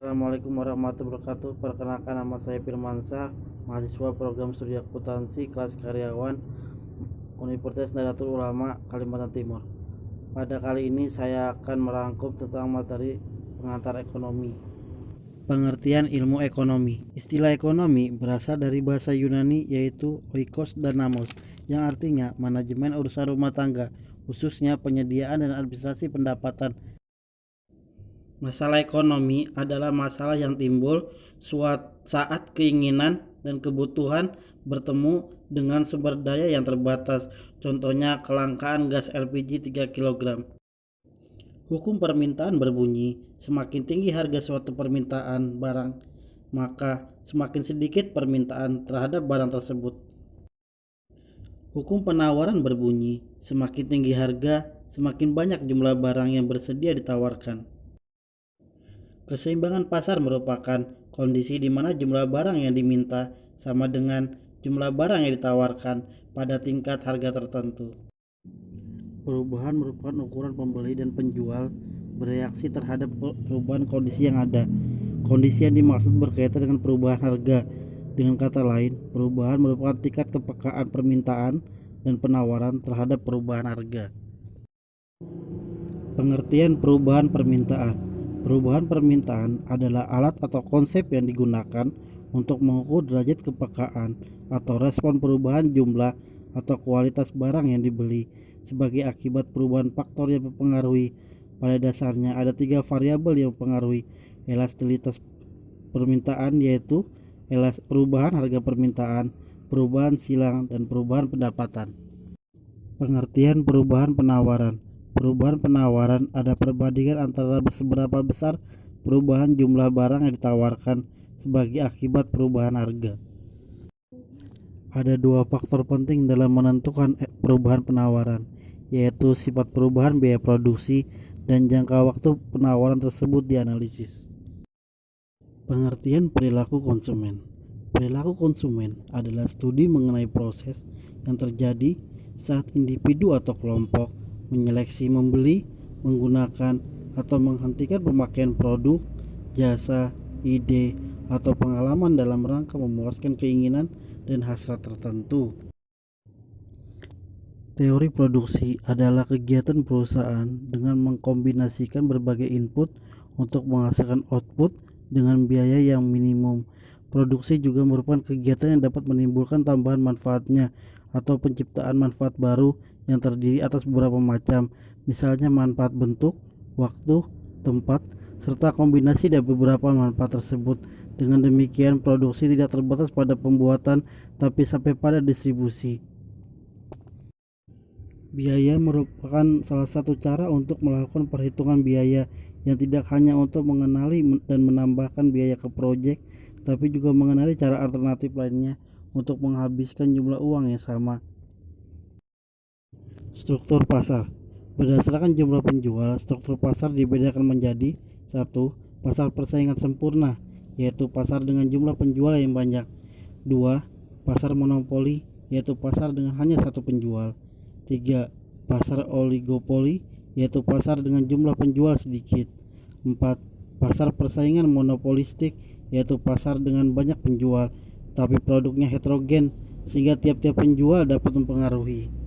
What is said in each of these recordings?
Assalamualaikum warahmatullahi wabarakatuh. Perkenalkan, nama saya Firmansyah, mahasiswa program studi akuntansi kelas karyawan Universitas Nahdlatul Ulama Kalimantan Timur. Pada kali ini saya akan merangkum tentang materi pengantar ekonomi. Pengertian ilmu ekonomi. Istilah ekonomi berasal dari bahasa Yunani yaitu oikos dan namos, yang artinya manajemen urusan rumah tangga, khususnya penyediaan dan administrasi pendapatan. Masalah ekonomi adalah masalah yang timbul saat keinginan dan kebutuhan bertemu dengan sumber daya yang terbatas. Contohnya kelangkaan gas LPG 3 kg. Hukum permintaan berbunyi, semakin tinggi harga suatu permintaan barang, maka semakin sedikit permintaan terhadap barang tersebut. Hukum penawaran berbunyi, semakin tinggi harga, semakin banyak jumlah barang yang bersedia ditawarkan. Keseimbangan pasar merupakan kondisi di mana jumlah barang yang diminta sama dengan jumlah barang yang ditawarkan pada tingkat harga tertentu. Perubahan merupakan ukuran pembeli dan penjual bereaksi terhadap perubahan kondisi yang ada. Kondisi yang dimaksud berkaitan dengan perubahan harga. Dengan kata lain, perubahan merupakan tingkat kepekaan permintaan dan penawaran terhadap perubahan harga. Pengertian perubahan permintaan. Perubahan permintaan adalah alat atau konsep yang digunakan untuk mengukur derajat kepekaan atau respon perubahan jumlah atau kualitas barang yang dibeli sebagai akibat perubahan faktor yang mempengaruhi. Pada dasarnya ada 3 variabel yang mempengaruhi elastisitas permintaan, yaitu perubahan harga permintaan, perubahan silang, dan perubahan pendapatan. Pengertian perubahan penawaran. Perubahan penawaran ada perbandingan antara seberapa besar perubahan jumlah barang yang ditawarkan sebagai akibat perubahan harga. Ada 2 faktor penting dalam menentukan perubahan penawaran, yaitu sifat perubahan biaya produksi dan jangka waktu penawaran tersebut dianalisis. Pengertian perilaku konsumen. Perilaku konsumen adalah studi mengenai proses yang terjadi saat individu atau kelompok menyeleksi, membeli, menggunakan, atau menghentikan pemakaian produk, jasa, ide, atau pengalaman dalam rangka memuaskan keinginan dan hasrat tertentu. Teori produksi adalah kegiatan perusahaan dengan mengkombinasikan berbagai input untuk menghasilkan output dengan biaya yang minimum. Produksi juga merupakan kegiatan yang dapat menimbulkan tambahan manfaatnya atau penciptaan manfaat baru yang terdiri atas beberapa macam, misalnya manfaat bentuk, waktu, tempat, serta kombinasi dari beberapa manfaat tersebut. Dengan demikian, produksi tidak terbatas pada pembuatan, tapi sampai pada distribusi. Biaya merupakan salah satu cara untuk melakukan perhitungan biaya yang tidak hanya untuk mengenali dan menambahkan biaya ke proyek, tapi juga mengenali cara alternatif lainnya untuk menghabiskan jumlah uang yang sama. Struktur pasar. Berdasarkan jumlah penjual, struktur pasar dibedakan menjadi 1. Pasar persaingan sempurna, yaitu pasar dengan jumlah penjual yang banyak. 2. Pasar monopoli, yaitu pasar dengan hanya satu penjual. 3. Pasar oligopoli, yaitu pasar dengan jumlah penjual sedikit. 4. Pasar persaingan monopolistik, yaitu pasar dengan banyak penjual, tapi produknya heterogen sehingga tiap-tiap penjual dapat mempengaruhi.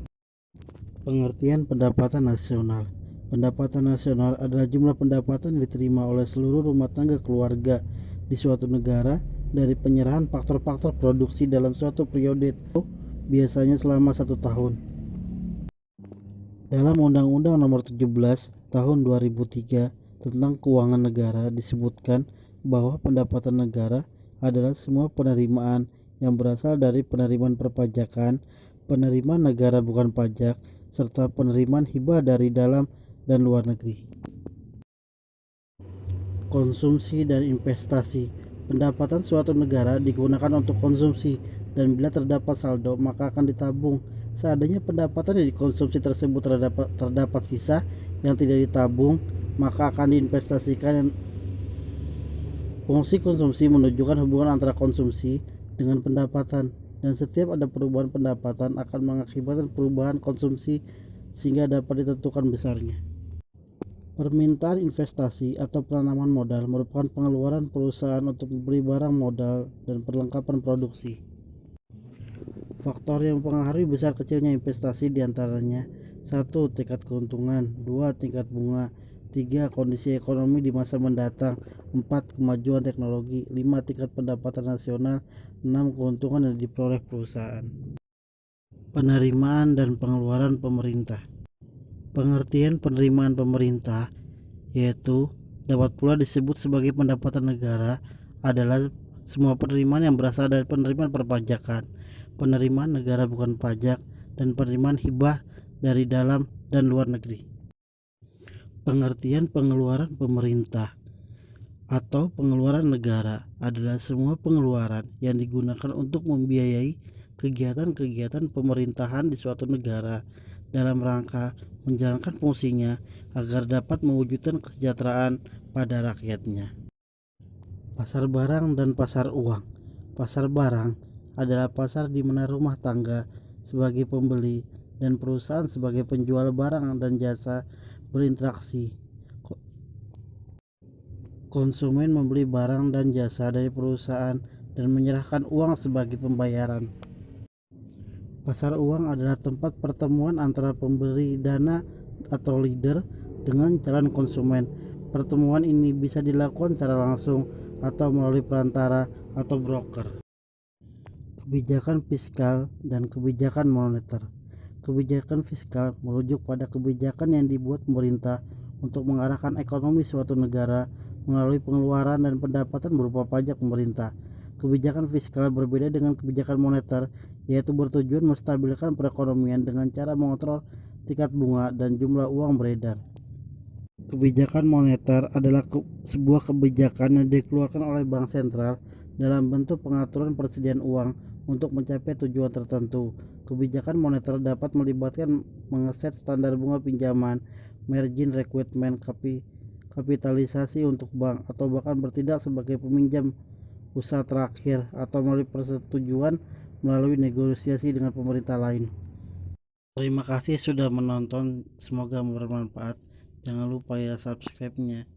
Pengertian pendapatan nasional. Pendapatan nasional adalah jumlah pendapatan yang diterima oleh seluruh rumah tangga keluarga di suatu negara dari penyerahan faktor-faktor produksi dalam suatu periode, biasanya selama 1 tahun. Dalam Undang-Undang Nomor 17 Tahun 2003 tentang Keuangan Negara disebutkan bahwa pendapatan negara adalah semua penerimaan yang berasal dari penerimaan perpajakan, penerimaan negara bukan pajak, serta penerimaan hibah dari dalam dan luar negeri. Konsumsi dan investasi. Pendapatan suatu negara digunakan untuk konsumsi, dan bila terdapat saldo maka akan ditabung. Seandainya pendapatan yang dikonsumsi tersebut terdapat sisa yang tidak ditabung, maka akan diinvestasikan. Fungsi konsumsi menunjukkan hubungan antara konsumsi dengan pendapatan, dan setiap ada perubahan pendapatan akan mengakibatkan perubahan konsumsi sehingga dapat ditentukan besarnya. Permintaan investasi atau penanaman modal merupakan pengeluaran perusahaan untuk membeli barang modal dan perlengkapan produksi. Faktor yang mempengaruhi besar kecilnya investasi diantaranya 1. Tingkat keuntungan, 2. Tingkat bunga, 3. Kondisi ekonomi di masa mendatang, 4. Kemajuan teknologi, 5. Tingkat pendapatan nasional, 6. Keuntungan yang diperoleh perusahaan. Penerimaan dan pengeluaran pemerintah. Pengertian penerimaan pemerintah, yaitu dapat pula disebut sebagai pendapatan negara, adalah semua penerimaan yang berasal dari penerimaan perpajakan, penerimaan negara bukan pajak, dan penerimaan hibah dari dalam dan luar negeri. Pengertian pengeluaran pemerintah atau pengeluaran negara adalah semua pengeluaran yang digunakan untuk membiayai kegiatan-kegiatan pemerintahan di suatu negara dalam rangka menjalankan fungsinya agar dapat mewujudkan kesejahteraan pada rakyatnya. Pasar barang dan pasar uang. Pasar barang adalah pasar di mana rumah tangga sebagai pembeli dan perusahaan sebagai penjual barang dan jasa berinteraksi. Konsumen membeli barang dan jasa dari perusahaan dan menyerahkan uang sebagai pembayaran. Pasar uang adalah tempat pertemuan antara pemberi dana atau leader dengan calon konsumen. Pertemuan ini bisa dilakukan secara langsung atau melalui perantara atau broker. Kebijakan fiskal dan kebijakan moneter. Kebijakan fiskal merujuk pada kebijakan yang dibuat pemerintah untuk mengarahkan ekonomi suatu negara melalui pengeluaran dan pendapatan berupa pajak pemerintah. Kebijakan fiskal berbeda dengan kebijakan moneter, yaitu bertujuan menstabilkan perekonomian dengan cara mengontrol tingkat bunga dan jumlah uang beredar. Kebijakan moneter adalah sebuah kebijakan yang dikeluarkan oleh bank sentral dalam bentuk pengaturan persediaan uang untuk mencapai tujuan tertentu. Kebijakan moneter dapat melibatkan mengeset standar bunga pinjaman, margin requirement, kapitalisasi untuk bank, atau bahkan bertindak sebagai peminjam usaha terakhir atau melalui persetujuan melalui negosiasi dengan pemerintah lain. Terima kasih sudah menonton, semoga bermanfaat. Jangan lupa ya subscribe-nya.